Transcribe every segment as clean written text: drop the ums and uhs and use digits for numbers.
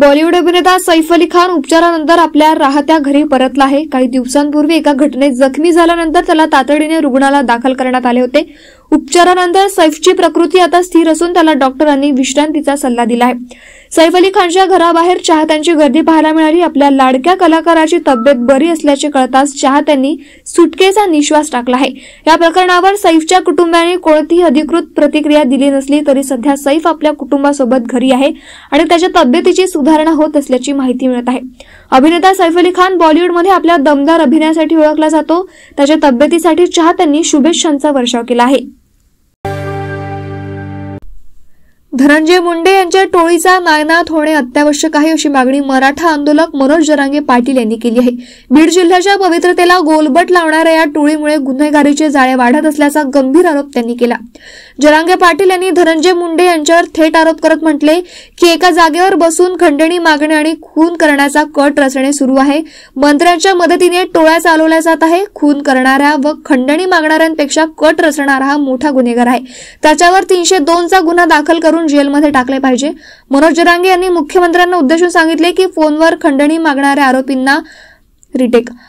बॉलिवूड अभिनेता सैफ अली खान उपचारानंतर आपल्या राहत्या घरी परतला आहे। काही दिवसांपूर्वी एका घटनेत जखमी झाल्यानंतर त्याला तातडीने रुग्णालयात दाखल करण्यात आले होते। उपचारानंतर सैफची प्रकृती आता स्थिर असून त्याला डॉक्टरांनी विश्रांतीचा सल्ला दिला आहे। सैफ अली खानच्या घराबाहेर चाहत्यांची गर्दी पाहायला मिळाली। आपल्या लाडक्या कलाकाराची तब्येत बरी असल्याचे कळताच चाहत्यांनी सुटकेचा निश्वास टाकला आहे। या प्रकरणावर सैफच्या कुटुंबियांनी कोणतीही अधिकृत प्रतिक्रिया दिली नसली तरी सध्या सैफ आपल्या कुटुंबासोबत घरी आहे आणि त्याच्या तब्येतीची सुधारणा होत असल्याची माहिती मिळत आहे। अभिनेता सैफ अली खान बॉलिवूडमध्ये आपल्या दमदार अभिनयासाठी ओळखला जातो। त्याच्या तब्येतीसाठी चाहत्यांनी शुभेच्छांचा वर्षाव केला आहे। धनंजय मुंडे यांच्या टोळीचा नायनाट होणे अत्यावश्यक आहे अशी मागणी मराठा आंदोलक मनोज जरांगे पाटील यांनी केली आहे। बीड जिल्ह्याच्या पवित्रतेला गोलबट लावणाऱ्या या टोळीमुळे गुन्हेगारीचे जाळे वाढत असल्याचा गंभीर आरोप त्यांनी केला। जरांगे पाटील यांनी धनंजय मुंडे यांच्यावर थेट आरोप करत म्हटले की एका जागेवर बसून खंडणी मागणे आणि खून करण्याचा कट रचणे सुरू आहे। मंत्र्यांच्या मदतीने टोळ्या चालवल्या जात आहे। खून करणाऱ्या व खंडणी मागणाऱ्यांपेक्षा कट रचणारा हा मोठा गुन्हेगार आहे। त्याच्यावर 302 चा गुन्हा दाखल करून जेलमध्ये टाकले पाहिजे। मनोज जरांगे यांनी मुख्यमंत्र्यांना उद्देशून सांगितले की फोनवर खंडणी मागणाऱ्या आरोपींना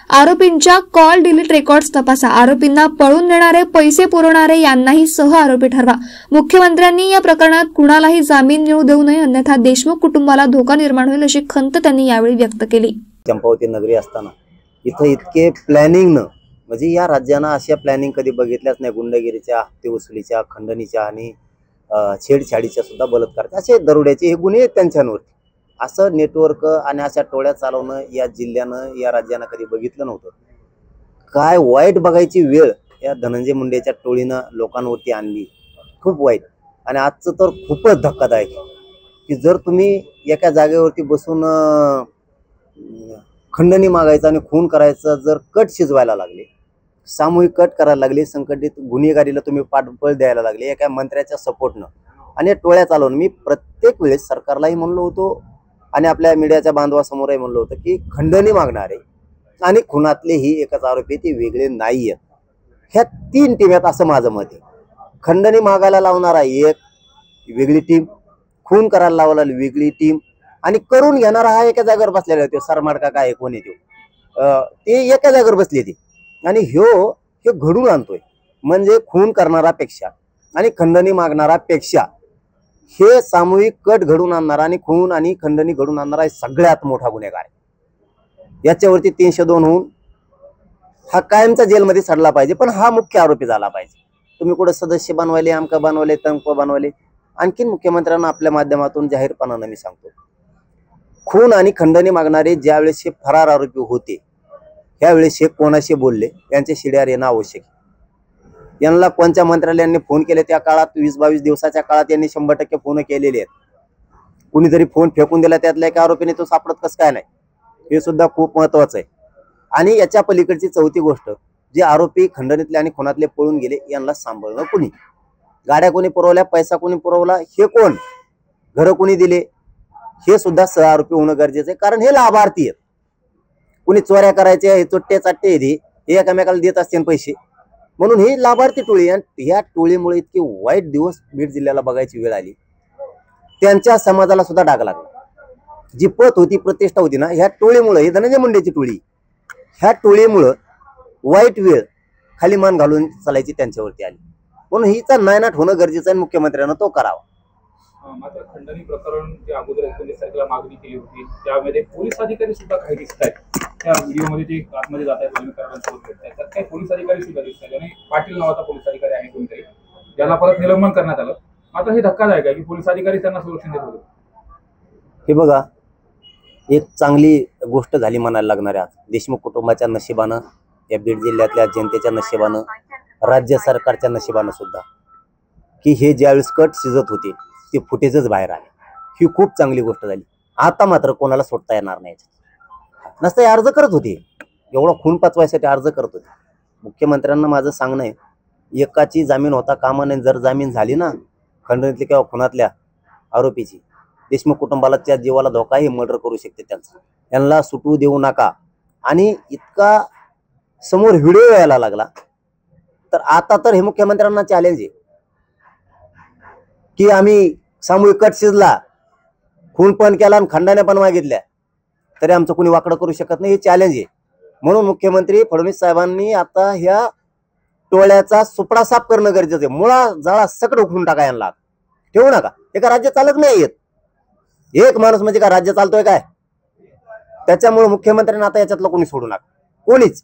आरोपींच्या कॉल डिलीट रेकॉर्ड्स तपासा। आरोपींना पळून नेणारे पैसे पुरवणारे यांनाही सह आरोपी ठरवा। मुख्यमंत्र्यांनी या प्रकरणात कुणालाही जामीन मिळू देऊ नये अन्यथा देशमुख कुटुंबाला धोका निर्माण होईल अशी खंत त्यांनी यावेळी व्यक्त केली। चंपावती नगरी असताना इथं इतके प्लॅनिंग म्हणजे या राज्यानं अशा प्लॅनिंग कधी बघितल्याच नाही। गुंडगिरीच्या, हप्ते वसुलीच्या, खंडणीच्या आणि छेडछाडीच्या सुद्धा बलात्काराचे असे दरोड्याचे हे गुन्हे त्यांच्यावरती असं नेटवर्क आणि अशा टोळ्या चालवणं या जिल्ह्यानं या राज्यानं कधी बघितलं नव्हतं। काय वाईट बघायची वेळ या धनंजय मुंडेच्या टोळीनं लोकांवरती आणली, खूप वाईट। आणि आजचं तर खूपच धक्कादायक की जर तुम्ही एका जागेवरती बसून खंडणी मागायचं आणि खून करायचं जर कट शिजवायला लागले, सामूहिक कट करायला लागले, संघटित गुन्हेगारीला तुम्ही पाठबळ द्यायला लागले एका मंत्र्याच्या सपोर्टनं आणि टोळ्या चालवून, मी प्रत्येक वेळेस सरकारलाही म्हणलो होतो आणि आपल्या मीडियाच्या बांधवासमोरही म्हणलं होतं की खंडणी मागणारे आणि खुनातले ही एकच आरोपी ते वेगळे नाही आहेत। ह्या 3 टीम आहेत असं माझं मत आहे। खंडणी मागायला लावणारा एक वेगळी टीम, खून करायला लावलेली वेगळी टीम आणि करून घेणारा हा एका जागेवर बसलेला होतो। सरमाडका काय कोण येतो ते एका जागेवर बसले ते आणि हे घडून आणतोय। म्हणजे खून करणारापेक्षा आणि खंडणी मागणारापेक्षा हे सामूहिक कट घडून आणणारा आणि खून आणि खंडणी घडून आणणारा सगळ्यात मोठा गुन्हेगार आहे। याच्यावरती 302 होऊन हा कायमचा जेलमध्ये सडला पाहिजे, पण हा मुख्य आरोपी झाला पाहिजे। तुम्ही कुठे सदस्य बनवायले, आमका बनवले, तंक बनवले। आणखीन मुख्यमंत्र्यांना आपल्या माध्यमातून जाहीरपणानं मी सांगतो, खून आणि खंडणी मागणारे ज्यावेळेस हे फरार आरोपी होते त्यावेळेस हे कोणाशी बोलले यांचे शिड्यार येणं आवश्यक आहे। यांना कोणत्या मंत्रालयाने फोन केले त्या काळात 20-22 दिवसाच्या काळात यांनी 100% फोन केलेले आहेत। कुणीतरी फोन फेकून दिला त्यातल्या एका आरोपीने तो सापडत कसं काय नाही, हे सुद्धा खूप महत्वाचं आहे। आणि याच्या पलीकडची चौथी गोष्ट, जे आरोपी खंडणीतले आणि खुनातले पळून गेले यांना सांभाळणं कुणी, गाड्या कोणी पुरवल्या, पैसा कोणी पुरवला, हे कोण, घरं कोणी दिले, हे सुद्धा सह आरोपी होणं गरजेचं आहे। कारण हे लाभार्थी आहेत। कुणी चोऱ्या करायचे, हे चोट्टे चाट्टे हे एकमेकाला देत असतील पैसे, म्हणून ही लाभार्थी टोळी आणि या टोळीमुळे इतके वाईट दिवस बीड जिल्ह्याला बघायची वेळ आली। त्यांच्या समाजाला सुद्धा डाग लागला। जी पत होती, प्रतिष्ठा होती ना, ह्या टोळीमुळे, ही धनंजय मुंडेची टोळी, ह्या टोळीमुळं वाईट वेळ खाली मान घालून चालायची त्यांच्यावरती आली। म्हणून हिचा नायनाट होणं गरजेचं आहे, मुख्यमंत्र्यांना तो करावा। मात्र खंडणी प्रकरण जे अगोदर 19 तारखेला मागणी केली होती त्यामध्ये पोलीस अधिकारी सुद्धा काही दिसत आहेत। त्या व्हिडिओमध्ये ते आतमध्ये जात आहेत, त्यात काही पोलीस अधिकारी सुद्धा दिसत आहेत आणि पाटील नावाचा पोलीस अधिकारी आहे कोणतरी, ज्याला परत निलंबन करण्यात आलं। मात्र हे धक्कादायक आहे की पोलीस अधिकारी त्यांना संरक्षण देत होते। हे बघा, एक चांगली गोष्ट झाली म्हणायला लागणार आहे आज देशमुख कुटुंबाच्या नशिबानं, या बीड जिल्ह्यातल्या जनतेच्या नशिबानं, राज्य सरकारच्या नशिबानं सुद्धा, की हे ज्यावेळेस कट शिजत होते ते फुटेजच बाहेर आले। ही खूप चांगली गोष्ट झाली। आता मात्र कोणाला सोडता येणार नाही। नसतं अर्ज करत होते, एवढा खून पचवायसाठी अर्ज करत होते। मुख्यमंत्र्यांना माझं सांगणं आहे, एकाची जामीन होता कामा नये। जर जामीन झाली ना खंडणीतल्या किंवा खुनातल्या आरोपीची, देशमुख कुटुंबाला त्या जीवाला धोकाही मर्डर करू शकते त्यांचा, यांना सुटू देऊ नका। आणि इतका समोर व्हिडिओ यायला लागला तर आता तर हे मुख्यमंत्र्यांना चॅलेंज आहे की आम्ही सामूहिक कट शिजला खून पण केला आणि खंडाने पण मागितल्या तरी आमचं कोणी वाकडं करू शकत नाही. हे चॅलेंज आहे. म्हणून मुख्यमंत्री फडणवीस साहेबांनी आता ह्या टोळ्याचा सुपडा साफ करणं गरजेचं आहे. मुळा जाळा सकट उखडून टाका यांना. ठेवू नका. एका राज्य चालत नाही येत. एक माणूस म्हणजे काय राज्य चालतोय काय? त्याच्यामुळे मुख्यमंत्र्यांना आता याच्यातलं कोणी सोडू नका. कोणीच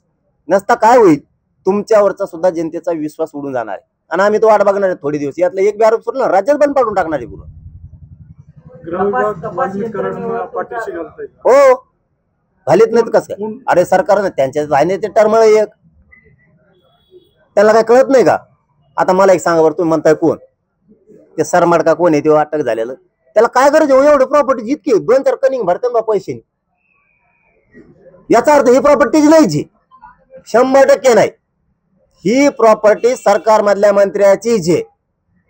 नसता काय होईल, तुमच्यावरचा सुद्धा जनतेचा विश्वास उडून जाणार आहे. आणि आम्ही तो वाट बघणार आहे थोडे दिवस. यातलं एक बी आरोप सोडला राज्यात बंद पाडून टाकणार आहे पुढं. हो घालीत नाहीत कसं काय? अरे सरकारने त्यांच्या आहे ते टर्मळ एक, त्यांना काय कळत नाही का? आता मला एक सांगा बरं, तुम्ही म्हणताय कोण ते सरमाड का कोण आहे ते अटक झालेलं, त्याला काय गरज आहे एवढं प्रॉपर्टी जितकी 2-4 कनिंग भरते बा पैसे? याचा अर्थ ही प्रॉपर्टीच नाहीची, 100% नाही. ही प्रॉपर्टी सरकार मधल्या मंत्र्याचीच आहे.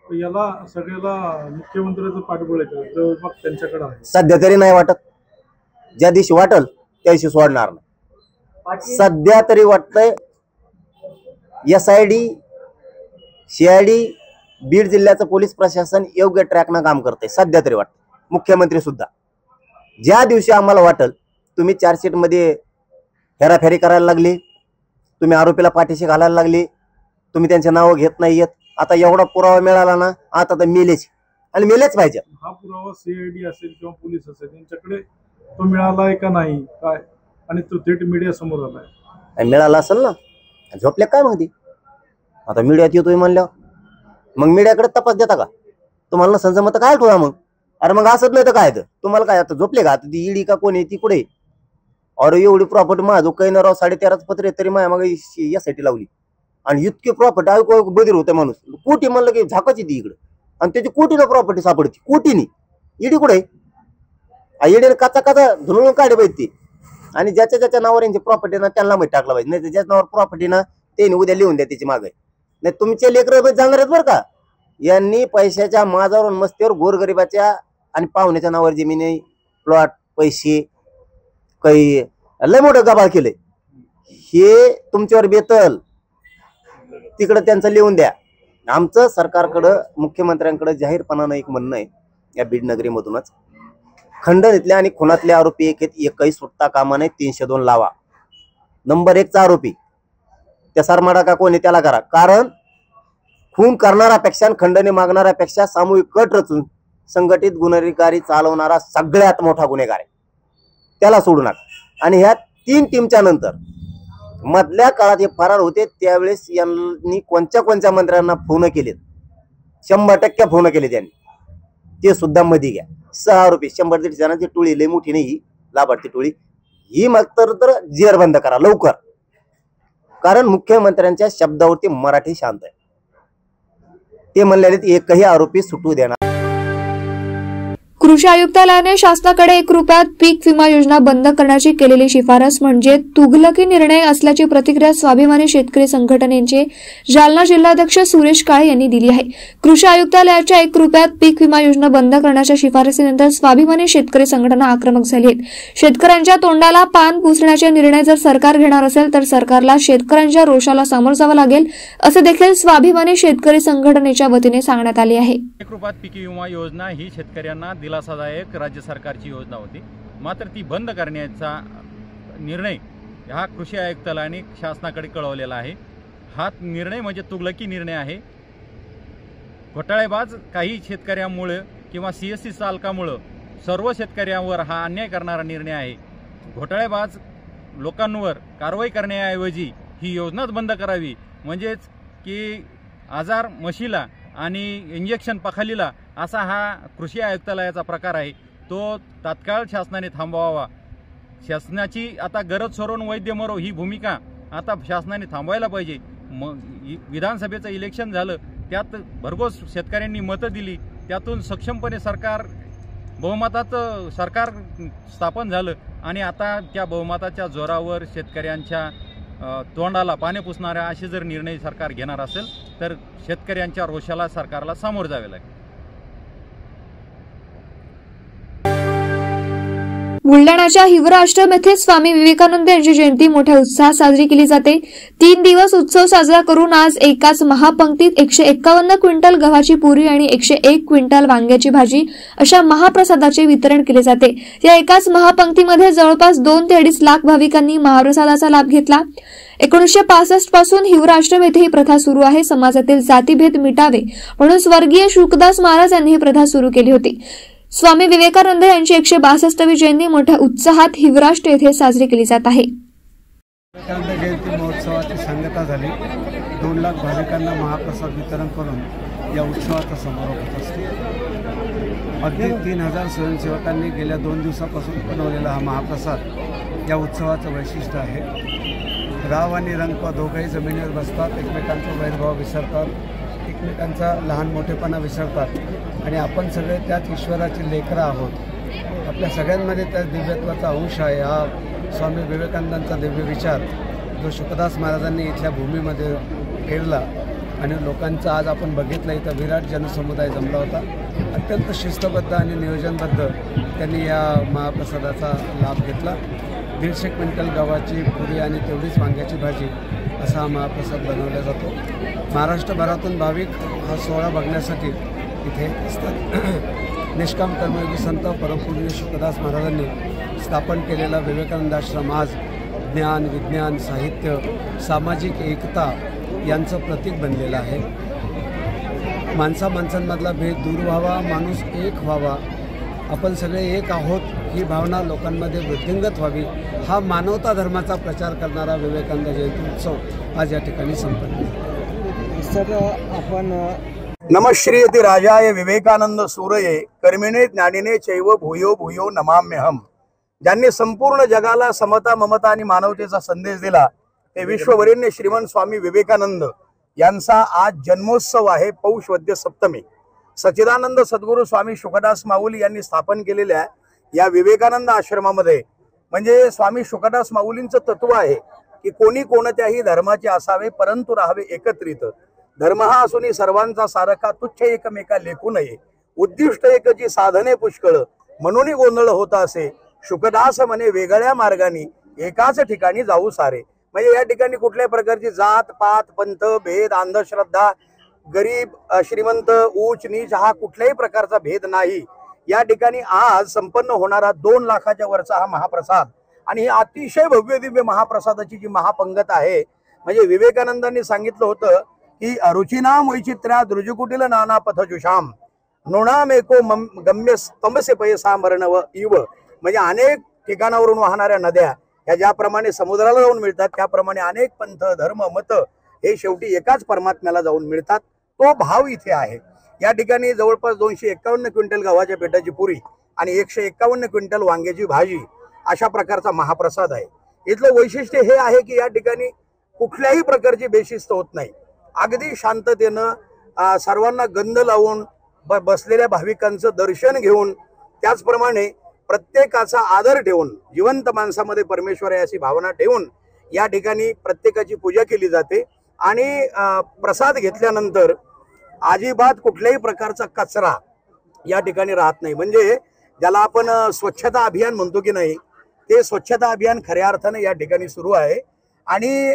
याला सगळ्याला मुख्यमंत्र्याचं पाठबळ त्यांच्याकडे आहे. सध्या तरी नाही वाटत. ज्या दिवशी वाटल त्या दिवशी सोडणार नाही. सध्या तरी वाटतंय SID CID बीड जिल्ह्याचं पोलीस प्रशासन योग्य ट्रॅकनं काम करतंय. सध्या तरी वाटतं. मुख्यमंत्री सुद्धा ज्या दिवशी आम्हाला वाटल तुम्ही चार्जशीट मध्ये हेराफेरी करायला लागली, तुम्ही आरोपीला पाठीशी घालायला लागली, तुम्ही त्यांचे नाव घेत नाहीयेत, आता एवढा पुरावा मिळाला ना, आता तर मेलेच आणि मेलेच पाहिजे. हा पुरावा CID असेल किंवा पोलीस असेल त्यांच्याकडे तो मिळालाय का नाही काय, आणि तो थेट मीडिया समोर आलाय. मिळाला असेल ना, झोपले काय मग ती? आता मीडियात येतोय म्हणल्यावर मग मीडियाकडे तपास देता का? तुम्हाला नसेल जमत काय ठेवा मग? अरे मग असत नाही तर काय? तर तुम्हाला काय आता झोपले का? आता ती ईडी का कोण आहे ती कुठे? अरे एवढी प्रॉपर्टी माझं काही ना राव 13.5 पत्र तरी माझ्या मग यासाठी लावली आणि इतकी प्रॉपर्टी ऐकू बधीर होते माणूस. कोटी म्हणलं की झाकाची ती इकडं आणि त्याची कोटीनं प्रॉपर्टी सापडती. कोटीनी ईडी कुठे? ईडीने काचा धुळून काढे पाहिजे ती. आणि ज्याच्या ज्याच्या नावावर यांची प्रॉपर्टी ना त्यांना माहिती टाकला पाहिजे. नाही ज्याच्या नावावर प्रॉपर्टी ना ते उद्या लिहून द्या त्याची मागे. नाही तुमचे लेकर जाणार आहेत बरं का. यांनी पैशाच्या माझावरून मस्तीवर गोरगरिबाच्या आणि पाहुण्याच्या नावावर जमिनी प्लॉट पैसे काही लय मोठं गबाळ केलंय. हे तुमच्यावर बेतल तिकडं त्यांचं लिहून द्या. आमचं सरकारकडं मुख्यमंत्र्यांकडे जाहीरपणानं एक म्हणणं आहे या बीड नगरीमधूनच, खंडणीतल्या आणि खुनातले आरोपी एकही सुटता कामा नये. 302 लावा. नंबर 1 चा आरोपी त्या सरमाडा का कोणी त्याला करा. कारण खून करणाऱ्यापेक्षा आणि खंडणी मागणाऱ्यापेक्षा सामूहिक कट रचून संघटित गुन्हेगारी चालवणारा सगळ्यात मोठा गुन्हेगार आहे. त्याला सोडू नका. आणि ह्या 3 टीमच्या नंतर मधल्या काळात हे फरार होते त्यावेळेस यांनी कोणत्या मंत्र्यांना फोन केलेत? 100% फोन केले त्यांनी. ते सुद्धा मध्ये घ्या. 6 आरोपी 100-150 जणांची टोळी, लय मोठी नाही लाभार्थी टोळी ही. मग तर जेर बंद करा लवकर. कारण मुख्यमंत्र्यांच्या शब्दावरती मराठी शांत आहे. ते म्हणलेले एकही आरोपी सुटू देणार. कृषी आयुक्तालयाने शासनाकडे 1 रुपयात पीक विमा योजना बंद करण्याची केलेली शिफारस म्हणजे तुघलकी निर्णय असल्याची प्रतिक्रिया स्वाभिमानी शेतकरी संघटनेचे जालना जिल्हाध्यक्ष सुरेश काळे यांनी दिली आहे. कृषी आयुक्तालयाच्या 1 रुपयात पीक विमा योजना बंद करण्याच्या शिफारसीनंतर स्वाभिमानी शेतकरी संघटना आक्रमक झाली आहेत. शेतकऱ्यांच्या तोंडाला पान पुसण्याचे निर्णय जर सरकार घेणार असेल तर सरकारला शेतकऱ्यांच्या रोषाला सामोरं जावं लागेल, असे देखील स्वाभिमानी शेतकरी संघटनेच्या वतीने सांगण्यात आले आहे. 1 रुपयात पीक विमा योजना ही शेतकऱ्यांना दिलासादायक राज्य सरकारची योजना होती. मात्र ती बंद करण्याचा निर्णय हा कृषी आयुक्तालयाने शासनाकडे कळवलेला आहे. हा निर्णय म्हणजे तुघलकी निर्णय आहे. घोटाळेबाज काही शेतकऱ्यांमुळे किंवा CSC चालकामुळे सर्व शेतकऱ्यांवर हा अन्याय करणारा निर्णय आहे. घोटाळेबाज लोकांवर कारवाई करण्याऐवजी ही योजनाच बंद करावी, म्हणजेच की आजार म्हशीला आणि इंजेक्शन पखालीला असा हा कृषी आयुक्तालयाचा प्रकार आहे. तो तात्काळ शासनाने थांबवावा. शासनाची आता गरज सोडून वैद्य मरो ही भूमिका आता शासनाने थांबवायला पाहिजे. विधानसभेचं इलेक्शन झालं, त्यात भरघोस शेतकऱ्यांनी मतं दिली, त्यातून सक्षमपणे बहुमताचं सरकार स्थापन झालं आणि आता त्या बहुमताच्या जोरावर शेतकऱ्यांच्या तोंडाला पाणी पुसणाऱ्या असे जर निर्णय सरकार घेणार असेल तर शेतकऱ्यांच्या रोषाला सरकारला सामोरं जावे लागेल. बुलढाण्याच्या हिवरा आश्रम येथे स्वामी विवेकानंद यांची जयंती मोठ्या उत्साहात साजरी केली जाते। 3 दिवस उत्सव साजरा करून आज एकाच महापंक्तीत 151 क्विंटल गव्हाची पुरी आणि 101 क्विंटल वांग्याची भाजी अशा महाप्रसादाचे वितरण केले जाते। या एकाच महापंक्तीमध्ये जवळपास 2 ते 2.5 लाख भाविकांनी महाप्रसादाचा लाभ घेतला। 1965 पासून हिवरा आश्रम येथे ही प्रथा सुरू आहे। समाजातील जातीभेद मिटावे म्हणून स्वर्गीय शुकदास महाराज यांनी ही प्रथा सुरू केली होती। स्वामी विवेकानंद यांची 162वी जयंती मोठ्या उत्साहात हिवराष्ट्र येथे साजरी केली जात आहे। विवेकानंद जयंती महोत्सवाची सांगता झाली। 2 लाख भाविकांना महाप्रसाद वितरण करून या उत्सवाचा समारोप होत असतो। अगदी 3000 स्वयंसेवकांनी गेल्या 2 दिवसापासून बनवलेला हा महाप्रसाद या उत्सवाचं वैशिष्ट्य आहे। राव आणि रंगपा दोघंही जमिनीवर बसतात, एकमेकांचा वैरभाव विसरतात, एकमेकांचा लहान मोठेपणा विसरतात आणि आपण सगळे त्याच ईश्वराची लेकरं आहोत। आपल्या सगळ्यांमध्ये त्या दिव्यत्वाचा अंश आहे। हा स्वामी विवेकानंदांचा दिव्य विचार जो शुकदास महाराजांनी इथल्या भूमीमध्ये पेरला आणि लोकांचा आज आपण बघितलं इथं विराट जनसमुदाय जमला होता। अत्यंत शिस्तबद्ध आणि नियोजनबद्ध त्यांनी या महाप्रसादाचा लाभ घेतला। 150 क्विंटल गव्हाची पुरी आणि तेवढीच वांग्याची भाजी असा हा महाप्रसाद बनवला जातो। महाराष्ट्रभरातून भाविक हा सोहळा बघण्यासाठी इथे असतात। निष्काम कर्मयोगी संत परमपूज्य शुकदास महाराजांनी स्थापन केलेला विवेकानंद आश्रम आज ज्ञान, विज्ञान, साहित्य, सामाजिक एकता यांचं प्रतीक बनलेलं आहे। माणसांमधला भेद दूर व्हावा, माणूस एक व्हावा, आपण सगळे एक आहोत ही भावना लोकांमध्ये वृद्धिंगत व्हावी, हा मानवता धर्माचा प्रचार करणारा विवेकानंद जयंती उत्सव आज या ठिकाणी संपन्न झाला। सर, आपण नमश्री इति राजाय विवेकानंद सूरये कर्मिणे ज्ञानिने चैव भूयो भूयो नमाम्यहम। ज्यांनी संपूर्ण जगाला समता, ममता आणि मानवतेचा संदेश दिला ते विश्ववरेण्य श्रीमंत स्वामी विवेकानंद यांचा आज जन्मोत्सव आहे। पौष वद्य सप्तमी सच्चिदानंद सद्गुरू स्वामी शुकदास माऊली यांनी स्थापन केलेल्या या विवेकानंद आश्रमामध्ये म्हणजे स्वामी शुकदास माऊलींचं तत्व आहे की कोणी कोणत्याही धर्माचे असावे परंतु राहावे एकत्रित। धर्म हा असूनही सर्वांचा सारखा, तुच्छ एकमेका लेखू नये, उद्दिष्ट एकची साधने पुष्कळ म्हणून गोंधळ होता असे। शुकदास म्हणे वेगळ्या मार्गाने एकाच ठिकाणी जाऊ सारे। म्हणजे या ठिकाणी कुठल्याही प्रकारची जात पात, पंथ, भेद, अंधश्रद्धा, गरीब श्रीमंत, उच्च नीच हा कुठल्याही प्रकारचा भेद नाही। या ठिकाणी आज संपन्न होणारा 2 लाखाच्या वरचा हा महाप्रसाद आणि ही अतिशय भव्य दिव्य महाप्रसादाची जी महापंगत आहे म्हणजे विवेकानंदांनी सांगितलं होतं की रुचिनाम वैचित्र्या द्रुजकुटील नाना पथजुषाम नृणामेको गम्य स्तंभसे पैसा मरणव इव। म्हणजे अनेक ठिकाणावरून वाहणाऱ्या नद्या ह्या ज्याप्रमाणे समुद्राला जाऊन मिळतात त्याप्रमाणे अनेक पंथ, धर्म, मत हे शेवटी एकाच परमात्म्याला जाऊन मिळतात। तो भाव इथे आहे। या ठिकाणी जवळपास 251 क्विंटल गव्हाच्या पिठाची पुरी आणि 151 क्विंटल वांग्याची भाजी अशा प्रकारचा महाप्रसाद आहे। इथलं वैशिष्ट्य हे आहे की या ठिकाणी कुठल्याही प्रकारची बेशिस्त होत नाही। अगदी शांततेनं सर्वांना गंध लावून बसलेल्या भाविकांचं दर्शन घेऊन त्याचप्रमाणे प्रत्येकाचा आदर ठेवून जिवंत माणसामध्ये परमेश्वर आहे अशी भावना ठेवून या ठिकाणी प्रत्येकाची पूजा केली जाते आणि प्रसाद घेतल्यानंतर अजिबात कुठल्याही प्रकारचा कचरा या ठिकाणी राहत नाही। म्हणजे ज्याला आपण स्वच्छता अभियान म्हणतो की नाही ते स्वच्छता अभियान खऱ्या अर्थाने या ठिकाणी सुरू आहे आणि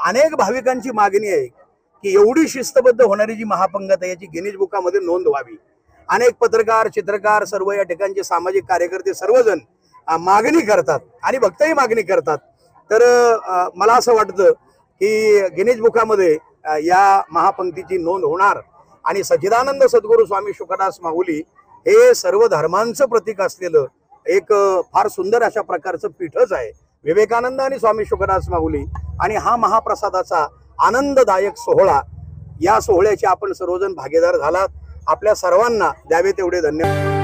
अनेक भाविकांची मागणी आहे की एवढी शिस्तबद्ध होणारी जी महापंगत आहे याची गिनीज बुकामध्ये नोंद व्हावी। अनेक पत्रकार, चित्रकार, सर्व या ठिकाणचे सामाजिक कार्यकर्ते सर्वजण मागणी करतात आणि भक्तही मागणी करतात। तर मला असं वाटतं की गिनीज बुकामध्ये या महापंक्तीची नोंद होणार आणि सच्चिदानंद सद्गुरू स्वामी शुकदास माऊली हे सर्व धर्मांचं प्रतीक असलेलं एक फार सुंदर अशा प्रकारचं पीठच आहे विवेकानंद आणि स्वामी शुकदास माऊली। आणि हा महाप्रसादाचा आनंददायक सोहळा, या सोहळ्याचे आपण सर्वजण भागीदार झालात। आपल्या सर्वांना द्यावे तेवढे धन्यवाद।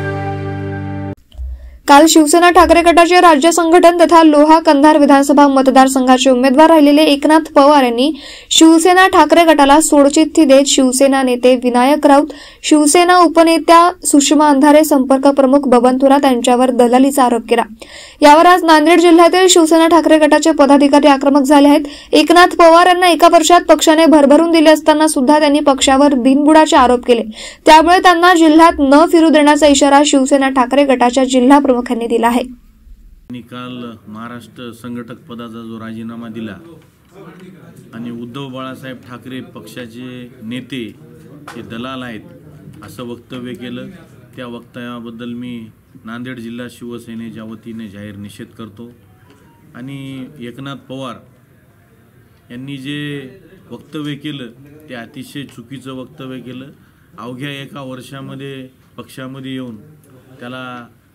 काल शिवसेना ठाकरे गटाचे राज्य संघटन तथा लोहा कंधार विधानसभा मतदारसंघाचे उमेदवार राहिलेले एकनाथ पवार यांनी शिवसेना ठाकरे गटाला सोडचिठ्ठी देत शिवसेना नेते विनायक राऊत, शिवसेना उपनेत्या सुषमा अंधारे, संपर्क प्रमुख बबन थोरात यांच्यावर दलालीचा आरोप केला। यावर आज नांदेड जिल्ह्यातील शिवसेना ठाकरे गटाचे पदाधिकारी आक्रमक झाले आहेत। एकनाथ पवार यांना एका वर्षात पक्षाने भरभरून दिले असताना सुद्धा त्यांनी पक्षावर बिनबुडाचे आरोप केले। त्यामुळे त्यांना जिल्ह्यात न फिरू देण्याचा इशारा शिवसेना ठाकरे गटाच्या जिल्हा प्रमुखांनी दिला आहे। काल महाराष्ट्र संघटक पदाचा जो राजीनामा दिला आणि उद्धव बाळासाहेब ठाकरे पक्षाचे नेते हे दलाल आहेत असं वक्तव्य केलं, त्या वक्तव्याबद्दल मी नांदेड जिल्हा शिवसेनेच्या वतीने जाहीर निषेध करतो। आणि एकनाथ पवार यांनी जे वक्तव्य केलं ते अतिशय चुकीचं वक्तव्य केलं। अवघ्या एका वर्षामध्ये पक्षामध्ये येऊन त्याला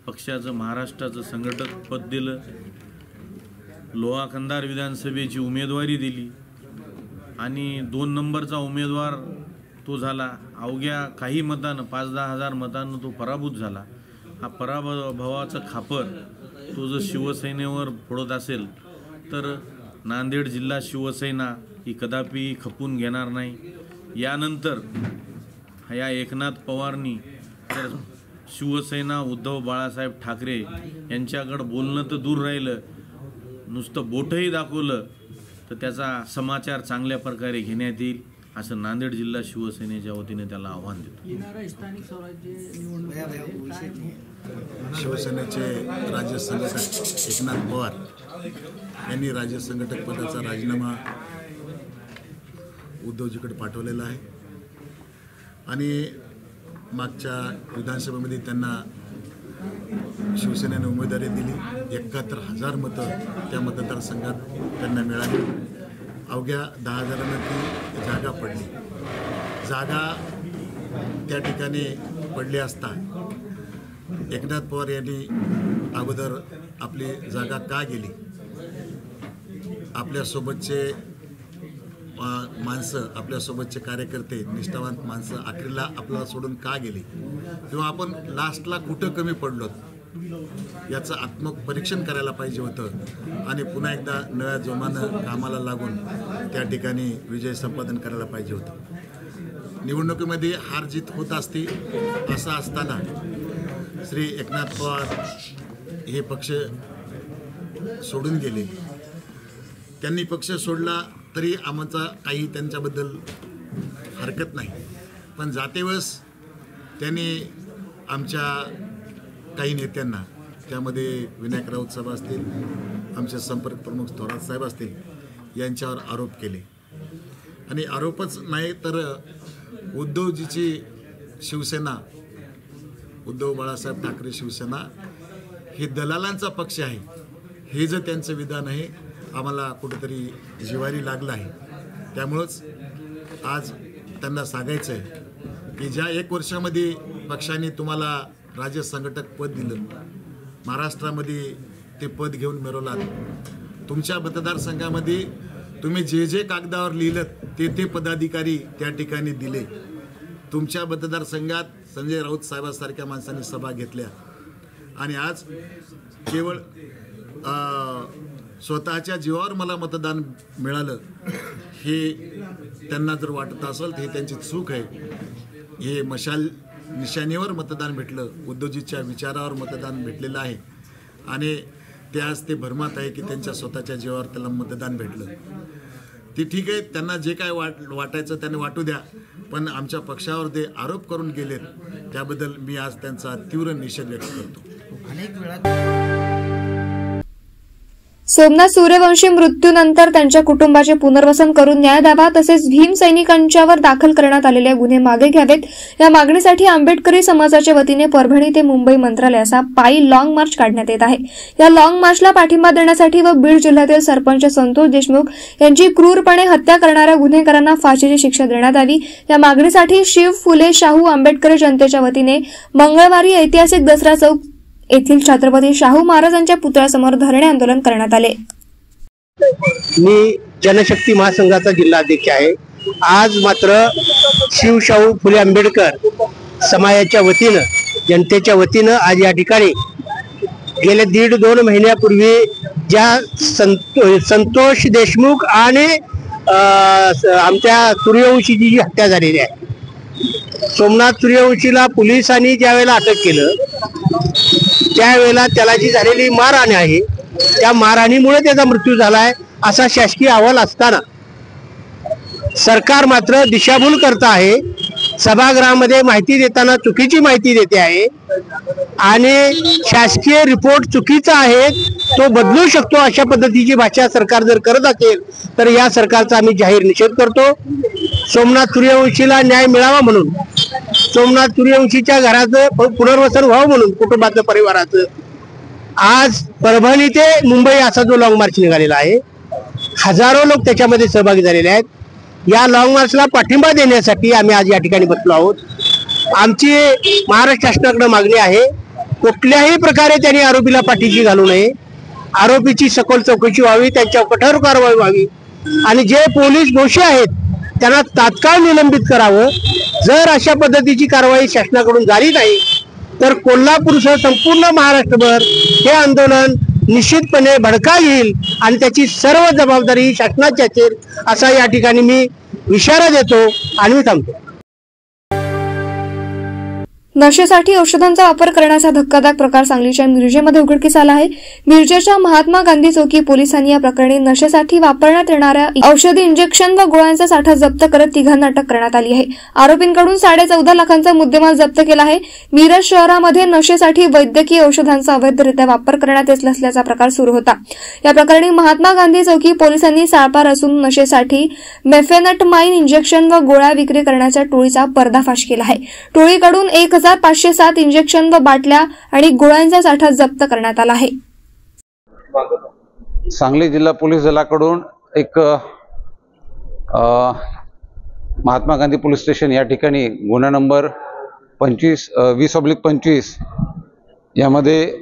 पक्षाचं महाराष्ट्राचं संघटक पद दिलं, लोहा कंधार विधानसभेची उमेदवारी दिली आणि 2 नंबरचा उमेदवार तो झाला। अवघ्या काही मतानं 5-10 हजार मतांनं तो पराभूत झाला। हा पराभवाचा खापर तो जर शिवसेनेवर फोडत असेल तर नांदेड जिल्हा शिवसेना ही कदापि खपून घेणार नाही। यानंतर या एकनाथ पवारनी तर शिवसेना उद्धव बाळासाहेब ठाकरे यांच्याकडे बोलणं तर दूर राहिलं, नुसतं बोटही दाखवलं तर त्याचा समाचार चांगल्या प्रकारे घेण्यात येईल असं नांदेड जिल्हा शिवसेनेच्या वतीने त्याला आव्हान देतो। शिवसेनेचे राज्य संघटक एकनाथ पवार यांनी राज्य संघटक पदाचा राजीनामा उद्धवजीकडे पाठवलेला आहे आणि मागच्या विधानसभेमध्ये त्यांना शिवसेनेने उमेदवारी दिली। 71,000 मतं त्या मतदारसंघात त्यांना मिळाली। अवघ्या 10,000 ती जागा पडली। जागा त्या ठिकाणी पडली असता एकनाथ पवार यांनी अगोदर आपली जागा का गेली, आपल्यासोबतचे माणसं, आपल्यासोबतचे कार्यकर्ते, निष्ठावान माणसं अखेरला आपल्याला सोडून का गेली किंवा आपण लास्टला कुठं कमी पडलो याचं आत्मपरीक्षण करायला पाहिजे होतं आणि पुन्हा एकदा नव्या जोमानं कामाला लागून त्या ठिकाणी विजय संपादन करायला पाहिजे होतं। निवडणुकीमध्ये हार जीत होत असते, असं असताना श्री एकनाथ पवार हे पक्ष सोडून गेले। त्यांनी पक्ष सोडला तरी आमचा काही त्यांच्याबद्दल हरकत नाही, पण जातेवेळेस त्यांनी आमच्या काही नेत्यांना, त्यामध्ये विनायक राऊत साहेब असतील, आमचे संपर्क प्रमुख थोरात साहेब असतील, यांच्यावर आरोप केले आणि आरोपच नाही तर उद्धवजीची शिवसेना, उद्धव बाळासाहेब ठाकरे शिवसेना हे दलालांचा पक्ष आहे हे जर त्यांचं विधान आहे आम्हाला कुठेतरी जिव्हारी लागलं आहे। त्यामुळंच आज त्यांना सांगायचं आहे की ज्या 1 वर्षामध्ये पक्षाने तुम्हाला राज्य संघटक पद दिलं, महाराष्ट्रामध्ये ते पद घेऊन मिरवलात, तुमच्या मतदारसंघामध्ये तुम्ही जे जे कागदावर लिहिलं ते पदाधिकारी त्या ठिकाणी दिले। तुमच्या मतदारसंघात संजय राऊत साहेबांसारख्या माणसांनी सभा घेतल्या आणि आज केवळ स्वतःच्या जीवावर मला मतदान मिळालं हे त्यांना जर वाटत असेल तर हे त्यांची चूक आहे। हे मशाल निशाणीवर मतदान भेटलं, उद्धवजीच्या विचारावर मतदान भेटलेलं आहे आणि ते आज ते भरमात आहे की त्यांच्या स्वतःच्या जीवावर त्याला मतदान भेटलं। ते ठीक आहे, त्यांना जे काय वाटायचं त्यांनी वाटू द्या, पण आमच्या पक्षावर ते आरोप करून गेलेत त्याबद्दल मी आज त्यांचा तीव्र निषेध व्यक्त करतो। सोमनाथ सूर्यवंशी मृत्यूनंतर त्यांच्या कुटुंबाचे पुनर्वसन करून न्याय द्यावा तसेच भीम सैनिकांच्यावर दाखल करण्यात आलेले गुन्हे मागे घ्यावेत या मागणीसाठी आंबेडकरी समाजाच्या वतीने परभणी ते मुंबई मंत्रालयाचा पायी लॉंग मार्च काढण्यात येत आहे। या लॉंग मार्चला पाठिंबा देण्यासाठी व बीड जिल्ह्यातील सरपंच संतोष देशमुख यांची क्रूरपणे हत्या करणाऱ्या गुन्हेगारांना फाशीची शिक्षा देण्यात यावी या मागणीसाठी शिव फुले शाहू आंबेडकरी जनतेच्या वतीने मंगळवारी ऐतिहासिक दसरा चौक येथील छत्रपती शाहू महाराजांच्या पुतळ्यासमोर धरणे आंदोलन करण्यात आले। मी जनशक्ती महासंघाचा जिल्हाध्यक्ष आहे। आज मात्र शिवशाहू फुले आंबेडकर समाजाच्या वतीनं, जनतेच्या वतीनं आज या ठिकाणी गेले 1.5-2 महिन्यापूर्वी ज्या संतोष देशमुख आणि आमच्या सूर्यवंशीची जी हत्या झालेली आहे, सोमनाथ सूर्यवंशीला पोलिसांनी ज्या वेळेला अटक केलं त्यावेळेला त्याला जी झालेली मारहाण आहे त्या मारहाणीमुळे त्याचा मृत्यू झालाय असा शासकीय अहवाल असताना सरकार मात्र दिशाभूल करत आहे। सभागृहामध्ये माहिती देताना चुकीची माहिती देते आहे आणि शासकीय रिपोर्ट चुकीचा आहे, तो बदलू शकतो अशा पद्धतीची भाषा सरकार जर करत असेल तर या सरकारचा आम्ही जाहीर निषेध करतो. सोमनाथ सूर्यवंशीला न्याय मिळावा म्हणून, सोमनाथ सूर्यवंशीच्या घराचं पुनर्वसन व्हावं म्हणून कुटुंबाचं, परिवाराचं, आज परभणी ते मुंबई असा जो लॉंग मार्च निघालेला आहे, हजारो लोक त्याच्यामध्ये सहभागी झालेले आहेत. या लॉंग मार्चला पाठिंबा देण्यासाठी आम्ही आज या ठिकाणी बसलो आहोत. आमची महाराष्ट्र शासनाकडे मागणी आहे, कुठल्याही प्रकारे त्यांनी आरोपीला पाठीशी घालू नये, आरोपीची सखोल चौकशी व्हावी, त्यांच्यावर कठोर कारवाई व्हावी आणि जे पोलीस दोषी आहेत त्यांना तात्काळ निलंबित करावं. जर अशा पद्धतीची कारवाई शासनाकडून झाली नाही तर कोल्हापूरसह संपूर्ण महाराष्ट्रभर हे आंदोलन निश्चितपणे भडका घेईल आणि त्याची सर्व जबाबदारी शासनाची असेल असा या ठिकाणी मी इशारा देतो आणि मी थांबतो. नशेसाठी औषधांचा वापर करण्याचा धक्कादायक प्रकार सांगलीच्या मिरजेमध्ये उघडकीस आला आहे. मिरजेच्या महात्मा गांधी चौकी पोलिसांनी या प्रकरणी नशेसाठी वापरण्यात येणाऱ्या औषधी इंजेक्शन व गोळ्यांचा साठा जप्त करत तिघांना अटक करण्यात आली आहे. आरोपींकडून 14.5 लाखांचा मुद्देमाल जप्त केला आहे. मिरज शहरामध्ये नशेसाठी वैद्यकीय औषधांचा अवैधरित्या वापर करण्यात येत असल्याचा प्रकार सुरू होता. या प्रकरणी महात्मा गांधी चौकी पोलिसांनी साळपार असून नशेसाठी मेफेनटमाइन इंजेक्शन व गोळ्या विक्री करण्याच्या टोळीचा पर्दाफाश केला आहे. टोळीकडून 1507 इंजेक्शन व बाटल्या आणि गोळ्यांचा साठा जप्त करण्यात आला आहे. सांगली जिल्हा पोलीस दलाकडून एक महात्मा गांधी पोलीस स्टेशन या ठिकाणी गुन्हा नंबर 20/25 यामध्ये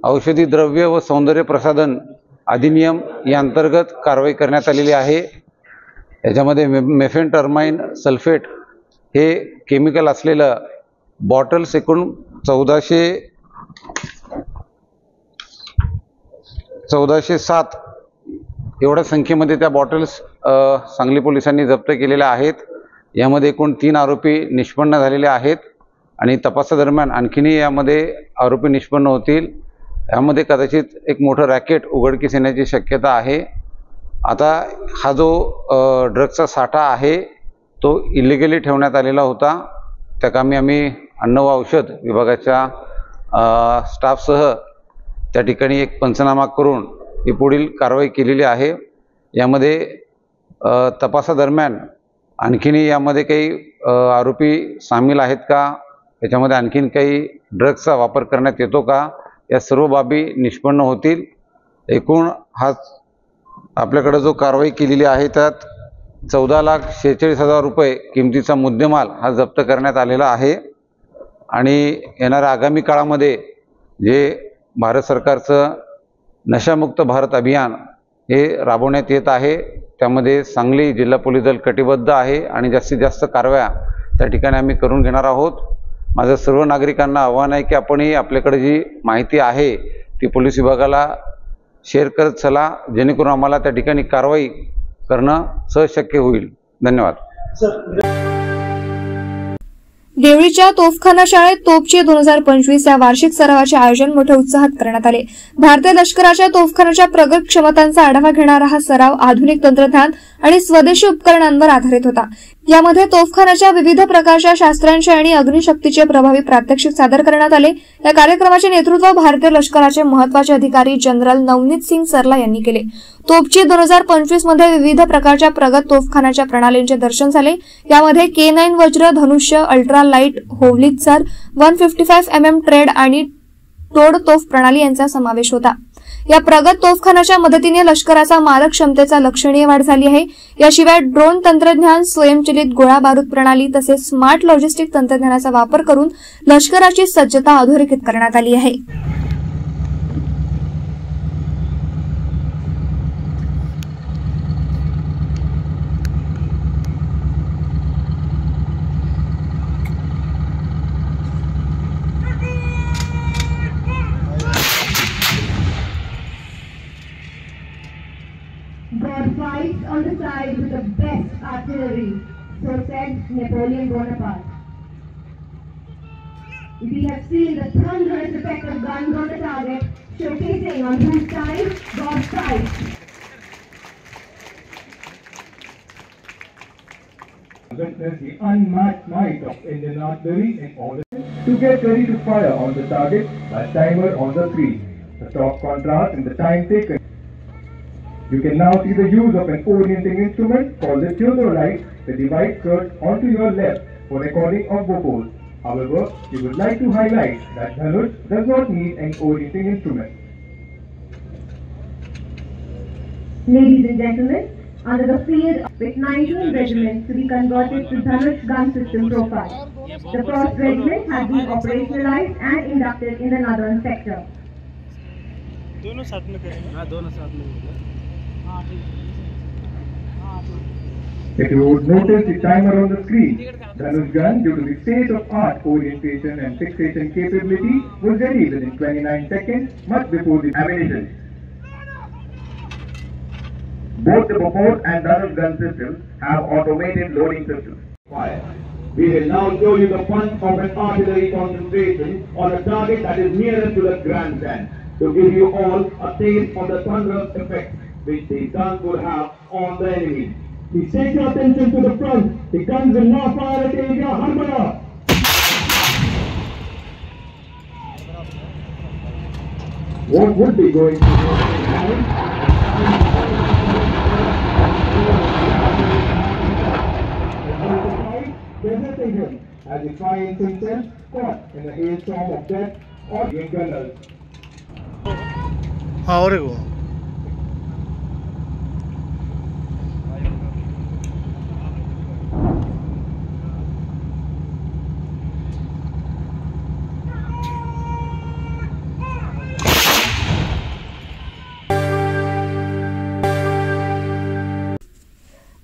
औषधी द्रव्य व सौंदर्य प्रसाधन अधिनियम या अंतर्गत कारवाई करण्यात आलेली आहे. याच्यामध्ये मेफेनटरमाइन सल्फेट हे केमिकल असलेलं बॉटल्स एकूण 1407 एवढ्या संख्येमध्ये त्या बॉटल्स सांगली पोलिसांनी जप्त केलेल्या आहेत. यामध्ये एकूण 3 आरोपी निष्पन्न झालेले आहेत आणि तपासादरम्यान आणखीनही यामध्ये आरोपी निष्पन्न होतील. यामध्ये कदाचित एक मोठं रॅकेट उघडकीस येण्याची शक्यता आहे. आता हा जो ड्रग्सचा साठा आहे तो इलिगली ठेवण्यात आलेला होता. त्या कामी आम्ही अन्न व औषध विभागाच्या स्टाफसह त्या ठिकाणी एक पंचनामा करून ही पुढील कारवाई केलेली आहे. यामध्ये तपासादरम्यान आणखीनही यामध्ये काही आरोपी सामील आहेत का, याच्यामध्ये आणखीन काही ड्रग्सचा वापर करण्यात येतो का, या सर्व बाबी निष्पन्न होतील. एकूण हा आपल्याकडे जो कारवाई केलेली आहे त्यात 14,46,000 रुपये किमतीचा मुद्देमाल हा जप्त करण्यात आलेला आहे. आणि येणाऱ्या आगामी काळामध्ये जे भारत सरकारचं नशामुक्त भारत अभियान हे राबवण्यात येत आहे, त्यामध्ये सांगली जिल्हा पोलीस दल कटिबद्ध आहे आणि जास्तीत जास्त कारवाया त्या ठिकाणी आम्ही करून घेणार आहोत. माझं सर्व नागरिकांना आव्हान आहे की आपणही आपल्याकडे जी माहिती आहे ती पोलीस विभागाला शेअर करत चला, जेणेकरून आम्हाला त्या ठिकाणी कारवाई करणं सहज शक्य होईल. धन्यवाद. देवळीच्या तोफखाना शाळेत तोपची 2025 या वार्षिक सरावाचे आयोजन मोठ्या उत्साहात करण्यात आले. भारतीय लष्कराच्या तोफखान्याच्या प्रगत क्षमतांचा आढावा घेणारा हा सराव आधुनिक तंत्रज्ञान आणि स्वदेशी उपकरणांवर आधारित होता. यामध्ये तोफखान्याच्या विविध प्रकारच्या शास्त्रांचे आणि अग्निशक्तीचे प्रभावी प्रात्यक्षिक सादर करण्यात आले. या कार्यक्रमाचे नेतृत्व भारतीय लष्कराचे महत्वाचे अधिकारी जनरल नवनीत सिंग सरला यांनी केले. तोपची 2025 मध्ये विविध प्रकारच्या प्रगत तोफखान्याच्या प्रणालींचे दर्शन झाले. यामध्ये K9 वज्र, धनुष्य, अल्ट्रा लाईट होवलित्झर, 155 mm ट्रेड आणि टोड तोफ प्रणाली यांचा समावेश होता. या प्रगत तोफखान्याच्या मदतीने लष्कराचा मारक क्षमतेचा लक्षणीय वाढ झाली आहे. याशिवाय ड्रोन तंत्रज्ञान, स्वयंचलित गोळा बारूद प्रणाली तसेच स्मार्ट लॉजिस्टिक तंत्रज्ञानाचा वापर करून लष्कराची सज्जता अधोरेखित करण्यात आली आहे. God fights on the side with the best artillery, so said Napoleon Bonaparte. We have seen the thunderous effect of guns on the target, showcasing on whose side God fights. Witness the unmatched might of Indian artillery in order to get ready to fire on the target by timer on the screen. The stark contrast in the time taken. You can now see the use of an orienting instrument called the theodolite. The device curves onto your left for recording of vocals. However, we would like to highlight that Dhanush does not need an orienting instrument. Ladies and gentlemen, under the field with 19 regiments to be converted to Dhanush gun system profile. The first regiment has been operationalized and inducted in the northern sector. If you would notice the timer on the screen, Dhanush gun, due to the state-of-art orientation and fixation capability, was ready within 29 seconds, much before the ammunition. Both the Bofors and Dhanush gun systems have automated loading systems. We will now show you the punch of an artillery concentration on a target that is nearest to the grandstand, to give you all a taste of the thunderous effect which the guns would have on the enemy. Please take your attention to the front. The guns will now fire at area Harbala. What would be going to happen? As he finds himself caught in the hailstorm of death or gunners.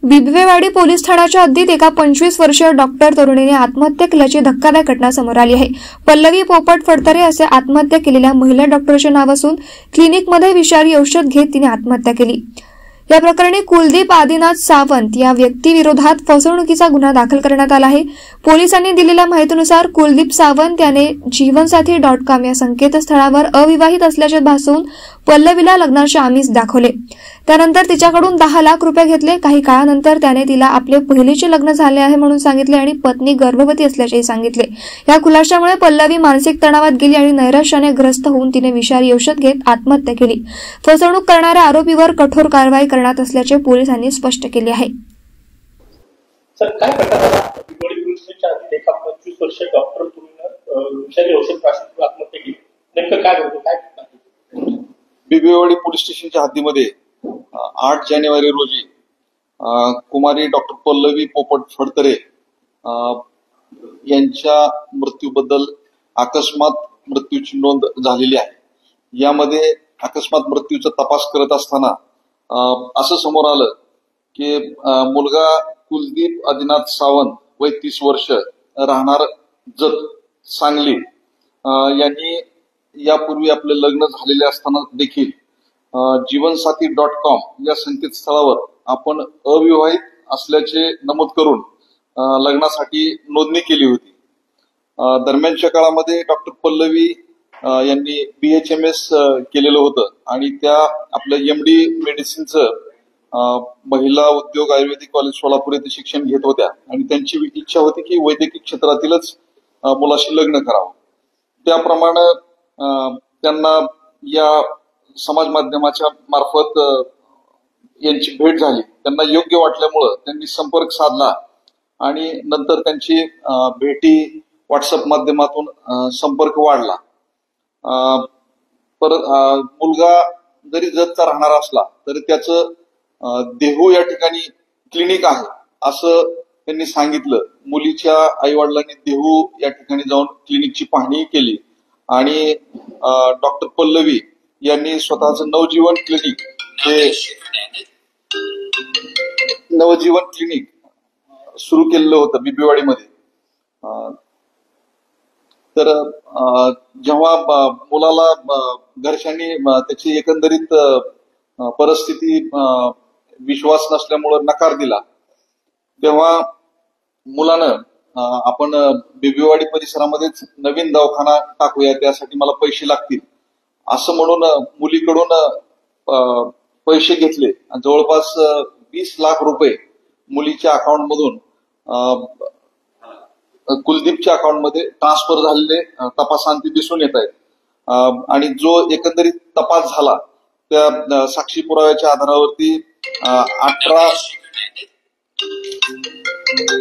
Bibwewadi police ठाण्याच्या हद्दीत एका 25 वर्षीय doctor तरुणीने आत्महत्या केल्याची धक्कादायक घटना समोर आली आहे. पल्लवी पोपट फडतरे असे आत्महत्या केलेल्या महिला डॉक्टरचे नाव असून क्लिनिकमध्ये विषारी औषध घेत तिने आत्महत्या केली. या प्रकरणी कुलदीप आदिनाथ सावंत या व्यक्तीविरोधात फसवणुकीचा गुन्हा दाखल करण्यात आला आहे. पोलिसांनी दिलेल्या माहितीनुसार कुलदीप सावंत याने जीवनसाथी.com या संकेतस्थळावर अविवाहित असल्याचे भासवून पल्लवीला लग्नाचे आमिष दाखवले. त्यानंतर तिच्याकडून 10 लाख रुपये घेतले. काही काळानंतर त्याने तिला आपले पहिलेचे लग्न झाले आहे म्हणून सांगितले आणि पत्नी गर्भवती असल्याचेही सांगितले. या खुलाशामुळे पल्लवी मानसिक तणावात गेली आणि नैराश्याने ग्रस्त होऊन तिने विषारी औषध घेत आत्महत्या केली. फसवणूक करणाऱ्या आरोपीवर कठोर कारवाई करण्यात असल्याचे पोलिसांनी स्पष्ट केले आहे. सर, काय प्रकार पोलिसांच्या आधी एका 25 वर्षीय डॉक्टर तरुणीने विषारी औषध प्राशन आत्महत्या केली, नेमकं काय होतं, काय बिबवेवाडी पोलीस स्टेशनच्या हद्दीमध्ये 8 जानेवारी रोजी कुमारी डॉक्टर पल्लवी पोपट फडतरे यांच्या मृत्यूबद्दल अकस्मात मृत्यूची नोंद झालेली आहे. यामध्ये अकस्मात मृत्यूचा तपास करत असताना असं समोर आलं की मुलगा कुलदीप आदिनाथ सावंत वय 30 वर्ष राहणार जत सांगली यांनी यापूर्वी आपले लग्न झालेले असताना देखील जीवनसाथी.com या संकेतस्थळावर आपण अविवाहित असल्याचे नमूद करून लग्नासाठी नोंदणी केली होती. दरम्यानच्या काळामध्ये डॉक्टर पल्लवी यांनी BHMS केलेलं होतं आणि त्या आपल्या MD मेडिसिनचं महिला उद्योग आयुर्वेदिक कॉलेज सोलापूर येथे शिक्षण घेत होत्या आणि त्यांची इच्छा होती की वैद्यकीय क्षेत्रातीलच मुलाशी लग्न करावं. त्याप्रमाणे त्यांना या समाज माध्यमाच्या मार्फत यांची भेट झाली. त्यांना योग्य वाटल्यामुळं त्यांनी संपर्क साधला आणि नंतर त्यांची भेटी व्हॉट्सअप माध्यमातून संपर्क वाढला. परत मुलगा जरी जतचा राहणार असला तरी त्याचं देहू या ठिकाणी क्लिनिक आहे असं त्यांनी सांगितलं. मुलीच्या आईवडिलांनी देहू या ठिकाणी जाऊन क्लिनिकची पाहणी केली आणि डॉक्टर पल्लवी यांनी स्वतःचं नवजीवन क्लिनिक सुरू केलेलं होतं बिबवेवाडीमध्ये. तर जेव्हा मुलाला घरच्यांनी त्याची एकंदरीत परिस्थिती विश्वास नसल्यामुळं नकार दिला, तेव्हा मुलानं आपण बिबवेवाडी परिसरामध्येच नवीन दवाखाना टाकूया, त्यासाठी मला पैसे लागतील असं म्हणून मुलीकडून पैसे घेतले. जवळपास 20 लाख रुपये मुलीच्या अकाउंटमधून कुलदीपच्या अकाउंटमध्ये ट्रान्सफर झालेले तपासांती दिसून येत आहेत आणि जो एकंदरीत तपास झाला त्या साक्षी पुराव्याच्या आधारावरती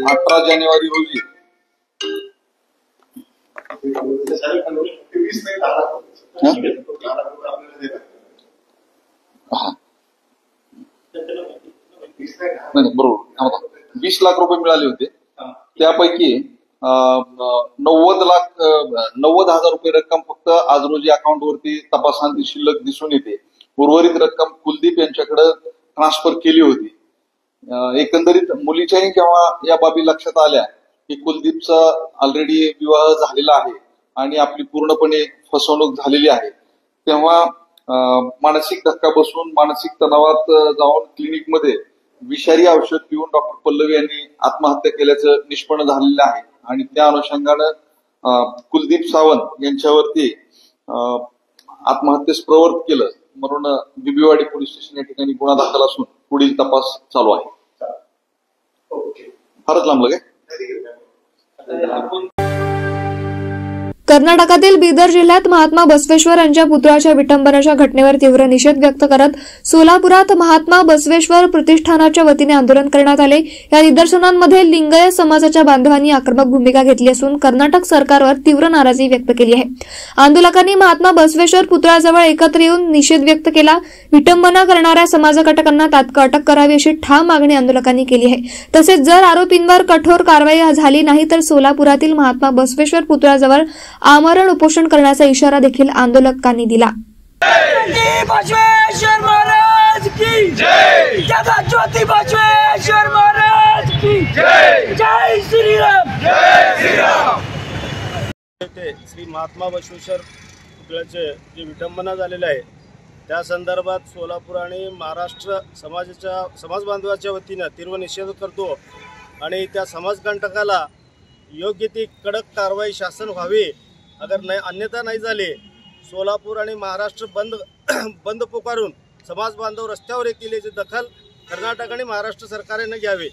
18 जानेवारी रोजी बरोबर 20 लाख रुपये मिळाले होते. त्यापैकी 90,000 रुपये रक्कम फक्त आज रोजी अकाउंटवरती तपासांती शिल्लक दिसून येते. उर्वरित रक्कम कुलदीप यांच्याकडे ट्रान्सफर केली होती. एकंदरीत मुलीच्याही जेव्हा या बाबी लक्षात आल्या की कुलदीपचा ऑलरेडी विवाह झालेला आहे आणि आपली पूर्णपणे फसवणूक झालेली आहे, तेव्हा मानसिक धक्का बसून मानसिक तणावात जाऊन क्लिनिकमध्ये विषारी औषध पिऊन डॉक्टर पल्लवी यांनी आत्महत्या केल्याचं निष्पन्न झालेलं आहे आणि त्या अनुषंगानं कुलदीप सावंत यांच्यावरती आत्महत्येस प्रवृत्त केलं म्हणून बिबीवाडी पोलीस स्टेशन या ठिकाणी गुन्हा दाखल असून पुढील तपास चालू आहे. फारच लांबलं काय? कर्नाटकातील बीदर जिल्ह्यात महात्मा बसवेश्वर यांच्या पुतळ्याच्या विटंबनाच्या घटनेवर तीव्र निषेध व्यक्त करत सोलापुरात महात्मा बसवेश्वर प्रतिष्ठानाच्या वतीने आंदोलन करण्यात आले. या निदर्शनांमध्ये लिंगायत समाजाच्या बांधवांनी आक्रमक भूमिका घेतली असून कर्नाटक सरकारवर तीव्र नाराजी व्यक्त केली आहे. आंदोलकांनी महात्मा बसवेश्वर पुतळ्याजवळ एकत्र येऊन निषेध व्यक्त केला. विटंबना करणाऱ्या समाजघटकांना तात्काळ अटक करावी अशी ठाम मागणी आंदोलकांनी केली आहे. तसेच जर आरोपींवर कठोर कारवाई झाली नाही तर सोलापुरातील महात्मा बसवेश्वर पुतळ्याजवळ आमरण उपोषण करण्याचा इशारा देखील आंदोलकांनी दिला. बसवेश्वर महाराज की जय, जगज्योती बसवेश्वर महाराज की जय, जय श्रीराम, जय श्रीराम. श्री महात्मा बसवेश्वर पुतळ्याचे जे विटंबना झालेले आहे त्या संदर्भात सोलापूर आणि महाराष्ट्र समाज बांधवाच्या वतीनं तीव्र निषेध करतो आणि त्या समाजकंटकाला योग्य ती कडक कारवाई शासन व्हावी. अगर नाही अन्यथा नाही झाले सोलापूर आणि महाराष्ट्र बंद पुकारून समाज बांधव रस्त्यावर येतील याची दखल कर्नाटक आणि महाराष्ट्र सरकारने घ्यावी.